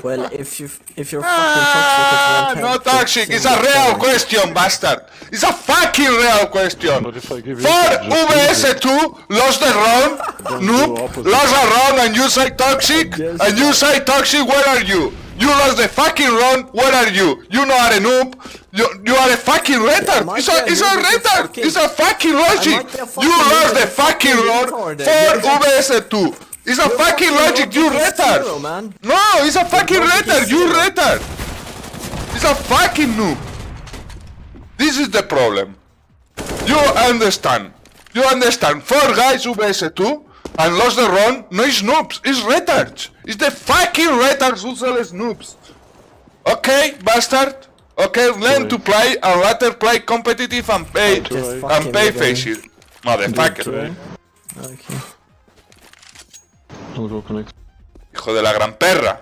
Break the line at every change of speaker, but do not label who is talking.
Well, if you're fucking toxic, it's
No toxic, it's a real question, bastard. It's a fucking real question.
But if I give you
For
just
VS2 lost the round, noob, lost a round and you say toxic,
Yes.
and you say toxic, where are you? You lost the fucking round, where are you? You are a noob, you are a fucking retard.
might
It's a
be a
retard,
fucking-
it's a fucking logic.
might be a fucking
You lost the
retard,
fucking round
retarded.
for VS2. It's a fucking logic, you retard.
Zero, man.
No, it's a fucking
logic is
retard, you
zero.
retard. It's a fucking noob. This is the problem. You understand. You understand. 4 guys who VS2 and lost the run. No, it's noobs. It's retards. It's the fucking retards who sell as noobs. Okay, bastard. Okay, learn to play and later play competitive and pay
Just
and
fucking
pay
again.
face it. Motherfucker.
Okay.
I'll go connect.
Hijo de la gran perra.